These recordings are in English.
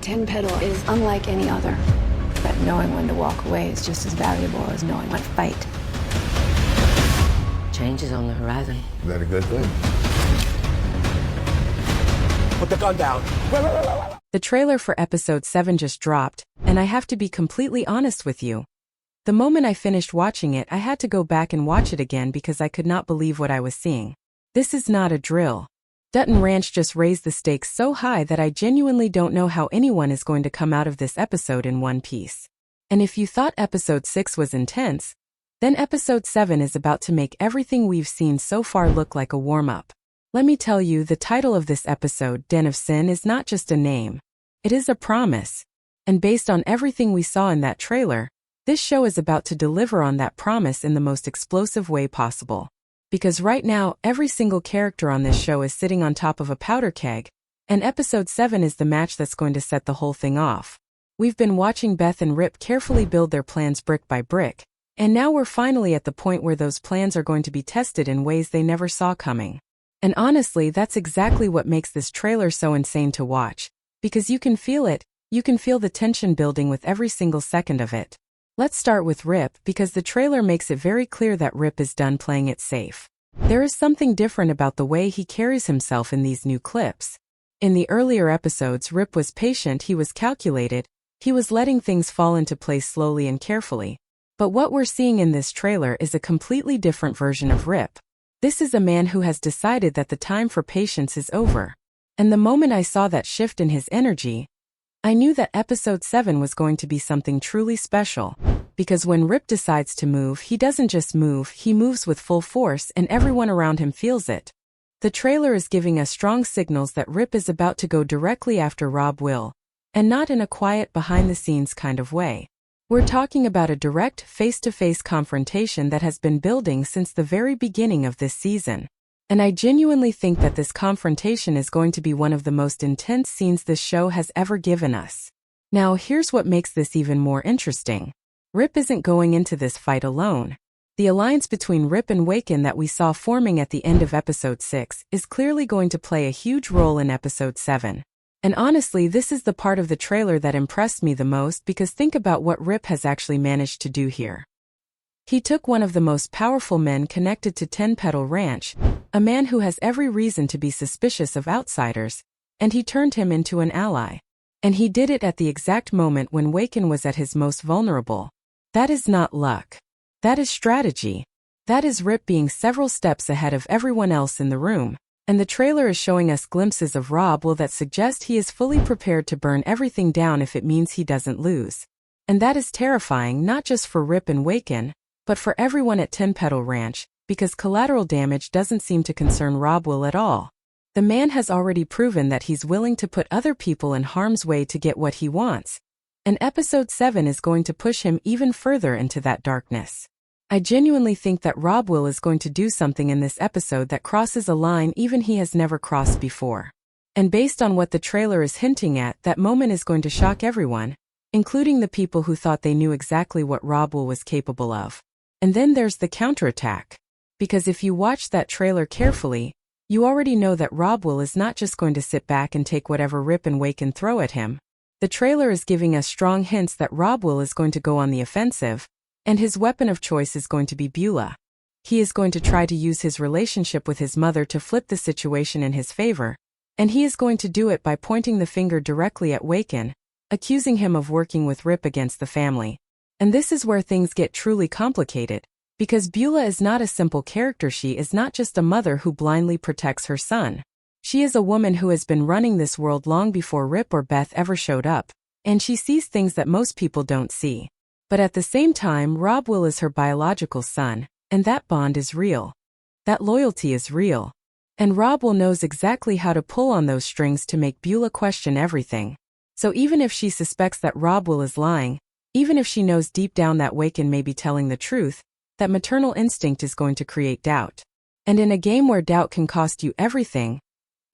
tin pedal is unlike any other. That knowing when to walk away is just as valuable as knowing when to fight. Change is on the horizon. Is that a good thing? Put the gun down. The trailer for episode 7 just dropped, and I have to be completely honest with you. The moment I finished watching it, I had to go back and watch it again because I could not believe what I was seeing. This is not a drill. Dutton Ranch just raised the stakes so high that I genuinely don't know how anyone is going to come out of this episode in one piece. And if you thought episode 6 was intense, then episode 7 is about to make everything we've seen so far look like a warm-up. Let me tell you, the title of this episode, Den of Sin, is not just a name. It is a promise. And based on everything we saw in that trailer, this show is about to deliver on that promise in the most explosive way possible. Because right now, every single character on this show is sitting on top of a powder keg, and episode 7 is the match that's going to set the whole thing off. We've been watching Beth and Rip carefully build their plans brick by brick, and now we're finally at the point where those plans are going to be tested in ways they never saw coming. And honestly, that's exactly what makes this trailer so insane to watch, because you can feel it, you can feel the tension building with every single second of it. Let's start with Rip, because the trailer makes it very clear that Rip is done playing it safe. There is something different about the way he carries himself in these new clips. In the earlier episodes, Rip was patient, he was calculated, he was letting things fall into place slowly and carefully. But what we're seeing in this trailer is a completely different version of Rip. This is a man who has decided that the time for patience is over. And the moment I saw that shift in his energy, I knew that episode 7 was going to be something truly special. Because when Rip decides to move, he doesn't just move, he moves with full force, and everyone around him feels it. The trailer is giving us strong signals that Rip is about to go directly after Rob Will, and not in a quiet behind-the-scenes kind of way. We're talking about a direct, face-to-face confrontation that has been building since the very beginning of this season. And I genuinely think that this confrontation is going to be one of the most intense scenes this show has ever given us. Now, here's what makes this even more interesting. Rip isn't going into this fight alone. The alliance between Rip and Waken that we saw forming at the end of episode 6 is clearly going to play a huge role in episode 7. And honestly, this is the part of the trailer that impressed me the most, because think about what Rip has actually managed to do here. He took one of the most powerful men connected to Ten Petal Ranch, a man who has every reason to be suspicious of outsiders, and he turned him into an ally. And he did it at the exact moment when Waken was at his most vulnerable. That is not luck. That is strategy. That is Rip being several steps ahead of everyone else in the room. And the trailer is showing us glimpses of Rob Will that suggest he is fully prepared to burn everything down if it means he doesn't lose. And that is terrifying, not just for Rip and Waken, but for everyone at Ten Petal Ranch, because collateral damage doesn't seem to concern Rob Will at all. The man has already proven that he's willing to put other people in harm's way to get what he wants. And episode 7 is going to push him even further into that darkness. I genuinely think that Rob Will is going to do something in this episode that crosses a line even he has never crossed before. And based on what the trailer is hinting at, that moment is going to shock everyone, including the people who thought they knew exactly what Rob Will was capable of. And then there's the counterattack. Because if you watch that trailer carefully, you already know that Rob Will is not just going to sit back and take whatever Rip and Waken throw at him. The trailer is giving us strong hints that Rob Will is going to go on the offensive, and his weapon of choice is going to be Beulah. He is going to try to use his relationship with his mother to flip the situation in his favor, and he is going to do it by pointing the finger directly at Waken, accusing him of working with Rip against the family. And this is where things get truly complicated, because Beulah is not a simple character. She is not just a mother who blindly protects her son. She is a woman who has been running this world long before Rip or Beth ever showed up, and she sees things that most people don't see. But at the same time, Rob Will is her biological son, and that bond is real. That loyalty is real. And Rob Will knows exactly how to pull on those strings to make Beulah question everything. So even if she suspects that Rob Will is lying, even if she knows deep down that Waken may be telling the truth, that maternal instinct is going to create doubt. And in a game where doubt can cost you everything,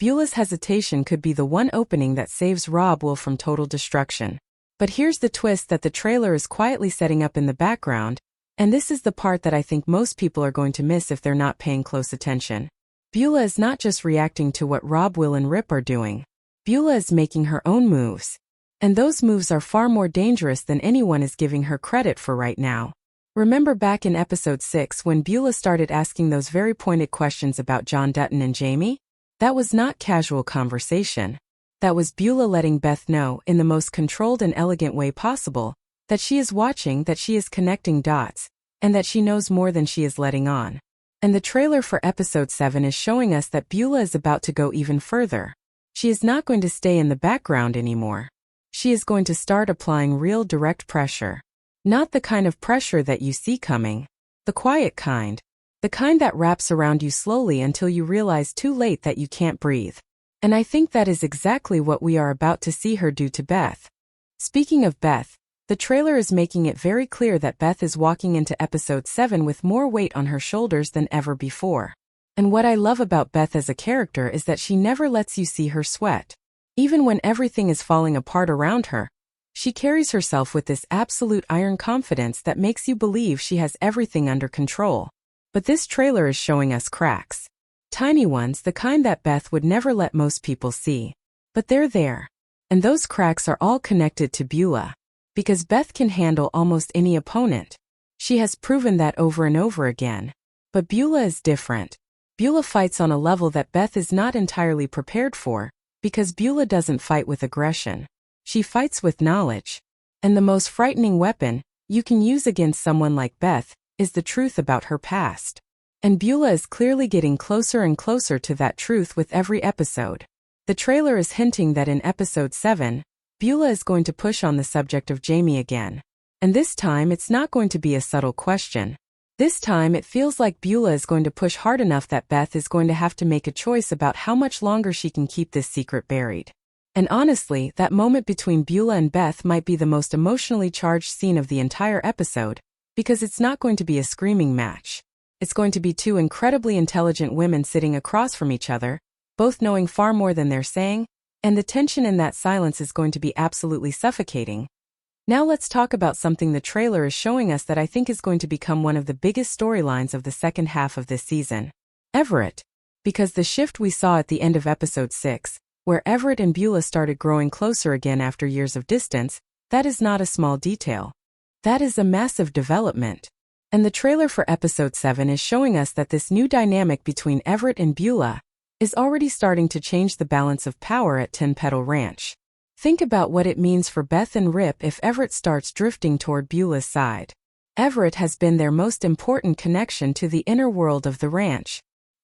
Beulah's hesitation could be the one opening that saves Rob Will from total destruction. But here's the twist that the trailer is quietly setting up in the background, and this is the part that I think most people are going to miss if they're not paying close attention. Beulah is not just reacting to what Rob Will and Rip are doing. Beulah is making her own moves. And those moves are far more dangerous than anyone is giving her credit for right now. Remember back in episode 6 when Beulah started asking those very pointed questions about John Dutton and Jamie? That was not casual conversation. That was Beulah letting Beth know, in the most controlled and elegant way possible, that she is watching, that she is connecting dots, and that she knows more than she is letting on. And the trailer for episode 7 is showing us that Beulah is about to go even further. She is not going to stay in the background anymore. She is going to start applying real direct pressure. Not the kind of pressure that you see coming. The quiet kind. The kind that wraps around you slowly until you realize too late that you can't breathe. And I think that is exactly what we are about to see her do to Beth. Speaking of Beth, the trailer is making it very clear that Beth is walking into episode 7 with more weight on her shoulders than ever before. And what I love about Beth as a character is that she never lets you see her sweat. Even when everything is falling apart around her, she carries herself with this absolute iron confidence that makes you believe she has everything under control. But this trailer is showing us cracks. Tiny ones, the kind that Beth would never let most people see. But they're there. And those cracks are all connected to Beulah. Because Beth can handle almost any opponent. She has proven that over and over again. But Beulah is different. Beulah fights on a level that Beth is not entirely prepared for, because Beulah doesn't fight with aggression. She fights with knowledge. And the most frightening weapon you can use against someone like Beth is the truth about her past. And Beulah is clearly getting closer and closer to that truth with every episode. The trailer is hinting that in episode 7, Beulah is going to push on the subject of Jamie again. And this time it's not going to be a subtle question. This time it feels like Beulah is going to push hard enough that Beth is going to have to make a choice about how much longer she can keep this secret buried. And honestly, that moment between Beulah and Beth might be the most emotionally charged scene of the entire episode, because it's not going to be a screaming match. It's going to be two incredibly intelligent women sitting across from each other, both knowing far more than they're saying, and the tension in that silence is going to be absolutely suffocating. Now let's talk about something the trailer is showing us that I think is going to become one of the biggest storylines of the second half of this season. Everett. Because the shift we saw at the end of episode 6, where Everett and Beulah started growing closer again after years of distance, that is not a small detail. That is a massive development. And the trailer for episode 7 is showing us that this new dynamic between Everett and Beulah is already starting to change the balance of power at Tin Petal Ranch. Think about what it means for Beth and Rip if Everett starts drifting toward Beulah's side. Everett has been their most important connection to the inner world of the ranch.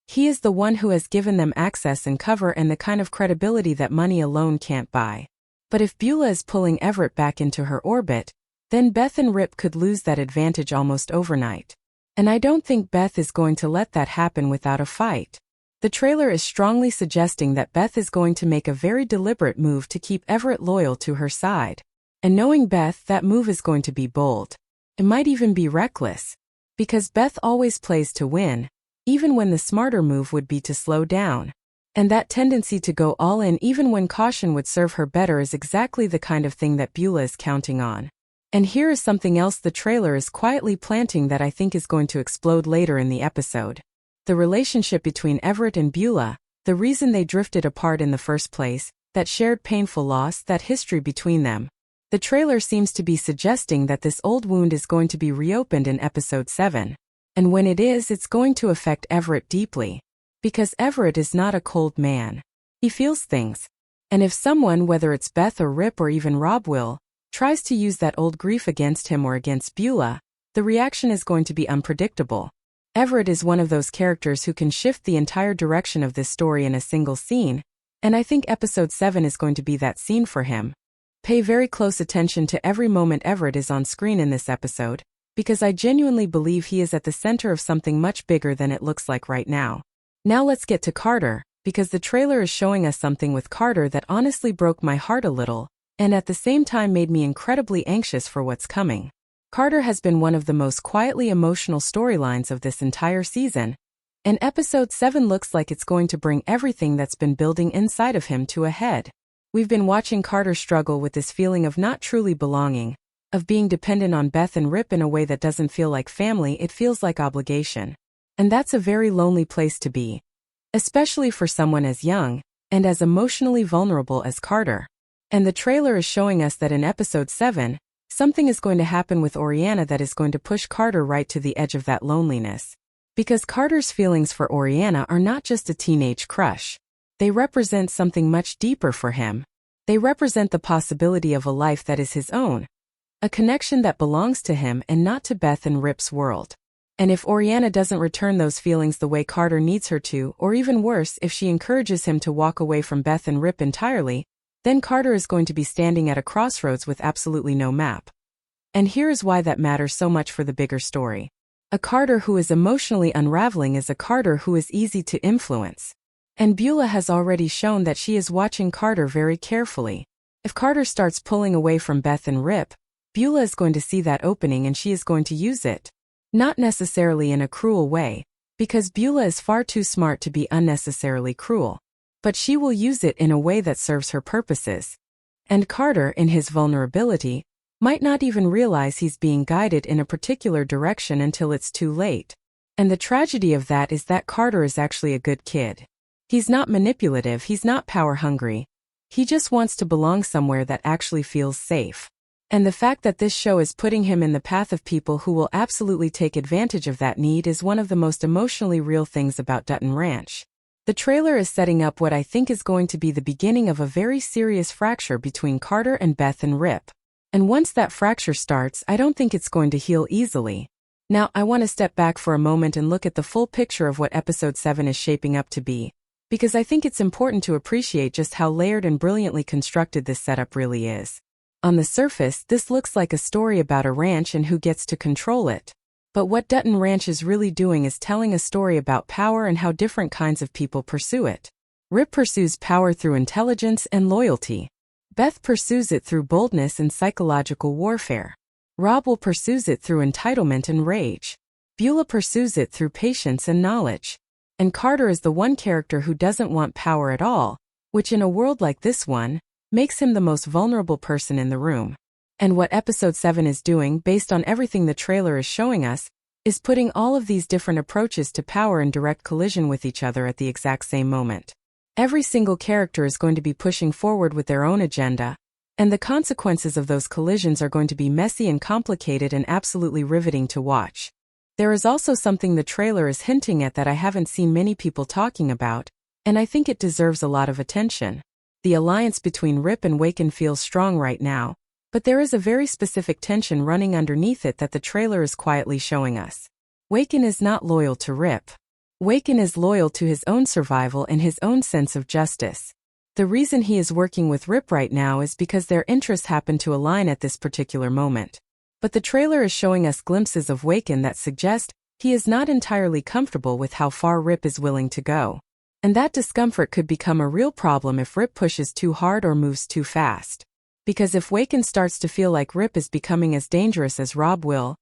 He is the one who has given them access and cover and the kind of credibility that money alone can't buy. But if Beulah is pulling Everett back into her orbit, then Beth and Rip could lose that advantage almost overnight. And I don't think Beth is going to let that happen without a fight. The trailer is strongly suggesting that Beth is going to make a very deliberate move to keep Everett loyal to her side. And knowing Beth, that move is going to be bold. It might even be reckless. Because Beth always plays to win, even when the smarter move would be to slow down. And that tendency to go all in even when caution would serve her better is exactly the kind of thing that Beulah is counting on. And here is something else the trailer is quietly planting that I think is going to explode later in the episode. The relationship between Everett and Beulah, the reason they drifted apart in the first place, that shared painful loss, that history between them. The trailer seems to be suggesting that this old wound is going to be reopened in episode 7. And when it is, it's going to affect Everett deeply. Because Everett is not a cold man. He feels things. And if someone, whether it's Beth or Rip or even Rob will, tries to use that old grief against him or against Beulah, the reaction is going to be unpredictable. Everett is one of those characters who can shift the entire direction of this story in a single scene, and I think episode 7 is going to be that scene for him. Pay very close attention to every moment Everett is on screen in this episode, because I genuinely believe he is at the center of something much bigger than it looks like right now. Now let's get to Carter, because the trailer is showing us something with Carter that honestly broke my heart a little, and at the same time made me incredibly anxious for what's coming. Carter has been one of the most quietly emotional storylines of this entire season, and episode 7 looks like it's going to bring everything that's been building inside of him to a head. We've been watching Carter struggle with this feeling of not truly belonging, of being dependent on Beth and Rip in a way that doesn't feel like family, it feels like obligation. And that's a very lonely place to be. Especially for someone as young, and as emotionally vulnerable as Carter. And the trailer is showing us that in episode 7, something is going to happen with Oriana that is going to push Carter right to the edge of that loneliness. Because Carter's feelings for Oriana are not just a teenage crush. They represent something much deeper for him. They represent the possibility of a life that is his own. A connection that belongs to him and not to Beth and Rip's world. And if Oriana doesn't return those feelings the way Carter needs her to, or even worse, if she encourages him to walk away from Beth and Rip entirely, then Carter is going to be standing at a crossroads with absolutely no map. And here is why that matters so much for the bigger story. A Carter who is emotionally unraveling is a Carter who is easy to influence. And Beulah has already shown that she is watching Carter very carefully. If Carter starts pulling away from Beth and Rip, Beulah is going to see that opening and she is going to use it. Not necessarily in a cruel way, because Beulah is far too smart to be unnecessarily cruel. But she will use it in a way that serves her purposes. And Carter, in his vulnerability, might not even realize he's being guided in a particular direction until it's too late. And the tragedy of that is that Carter is actually a good kid. He's not manipulative, he's not power-hungry. He just wants to belong somewhere that actually feels safe. And the fact that this show is putting him in the path of people who will absolutely take advantage of that need is one of the most emotionally real things about Dutton Ranch. The trailer is setting up what I think is going to be the beginning of a very serious fracture between Carter and Beth and Rip. And once that fracture starts, I don't think it's going to heal easily. Now, I want to step back for a moment and look at the full picture of what episode 7 is shaping up to be, because I think it's important to appreciate just how layered and brilliantly constructed this setup really is. On the surface, this looks like a story about a ranch and who gets to control it. But what Dutton Ranch is really doing is telling a story about power and how different kinds of people pursue it. Rip pursues power through intelligence and loyalty. Beth pursues it through boldness and psychological warfare. Rob will pursues it through entitlement and rage. Beulah pursues it through patience and knowledge. And Carter is the one character who doesn't want power at all, which in a world like this one, makes him the most vulnerable person in the room. And what episode 7 is doing, based on everything the trailer is showing us, is putting all of these different approaches to power in direct collision with each other at the exact same moment. Every single character is going to be pushing forward with their own agenda, and the consequences of those collisions are going to be messy and complicated and absolutely riveting to watch. There is also something the trailer is hinting at that I haven't seen many people talking about, and I think it deserves a lot of attention. The alliance between Rip and Waken feels strong right now, but there is a very specific tension running underneath it that the trailer is quietly showing us. Waken is not loyal to Rip. Waken is loyal to his own survival and his own sense of justice. The reason he is working with Rip right now is because their interests happen to align at this particular moment. But the trailer is showing us glimpses of Waken that suggest he is not entirely comfortable with how far Rip is willing to go. And that discomfort could become a real problem if Rip pushes too hard or moves too fast. Because if Waken starts to feel like Rip is becoming as dangerous as Rob will,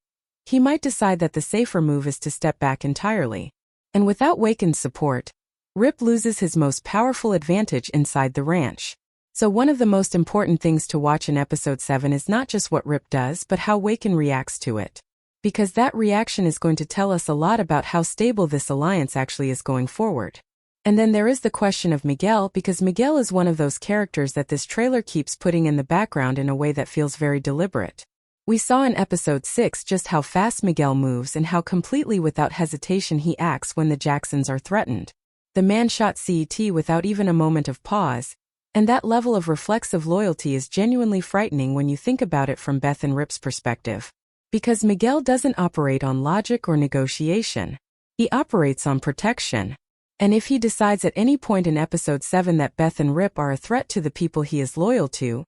he might decide that the safer move is to step back entirely. And without Waken's support, Rip loses his most powerful advantage inside the ranch. So one of the most important things to watch in episode 7 is not just what Rip does but how Waken reacts to it. Because that reaction is going to tell us a lot about how stable this alliance actually is going forward. And then there is the question of Miguel, because Miguel is one of those characters that this trailer keeps putting in the background in a way that feels very deliberate. We saw in episode 6 just how fast Miguel moves and how completely without hesitation he acts when the Jacksons are threatened. The man shot CET without even a moment of pause, and that level of reflexive loyalty is genuinely frightening when you think about it from Beth and Rip's perspective. Because Miguel doesn't operate on logic or negotiation. He operates on protection. And if he decides at any point in episode 7 that Beth and Rip are a threat to the people he is loyal to,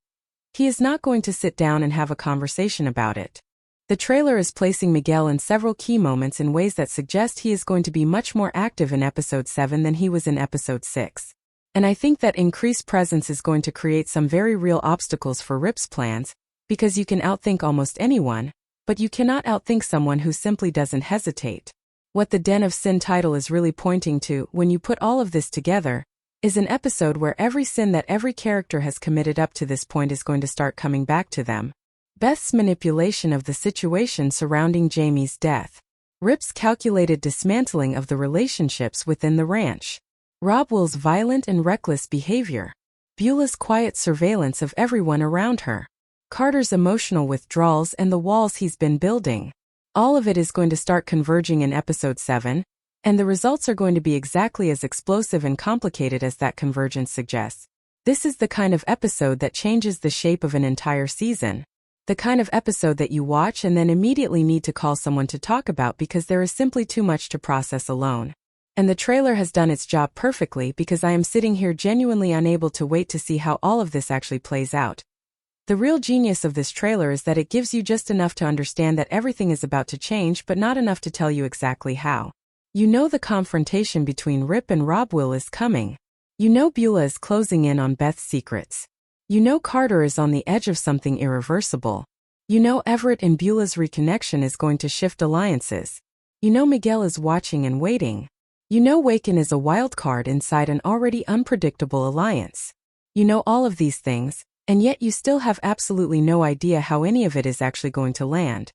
he is not going to sit down and have a conversation about it. The trailer is placing Miguel in several key moments in ways that suggest he is going to be much more active in episode 7 than he was in episode 6. And I think that increased presence is going to create some very real obstacles for Rip's plans, because you can outthink almost anyone, but you cannot outthink someone who simply doesn't hesitate. What the Den of Sin title is really pointing to, when you put all of this together, is an episode where every sin that every character has committed up to this point is going to start coming back to them. Beth's manipulation of the situation surrounding Jamie's death. Rip's calculated dismantling of the relationships within the ranch. Rob Will's violent and reckless behavior. Beulah's quiet surveillance of everyone around her, Carter's emotional withdrawals, and the walls he's been building. All of it is going to start converging in episode 7, and the results are going to be exactly as explosive and complicated as that convergence suggests. This is the kind of episode that changes the shape of an entire season. The kind of episode that you watch and then immediately need to call someone to talk about because there is simply too much to process alone. And the trailer has done its job perfectly because I am sitting here genuinely unable to wait to see how all of this actually plays out. The real genius of this trailer is that it gives you just enough to understand that everything is about to change but not enough to tell you exactly how. You know the confrontation between Rip and Rob Will is coming. You know Beulah is closing in on Beth's secrets. You know Carter is on the edge of something irreversible. You know Everett and Beulah's reconnection is going to shift alliances. You know Miguel is watching and waiting. You know Waken is a wild card inside an already unpredictable alliance. You know all of these things, and yet you still have absolutely no idea how any of it is actually going to land.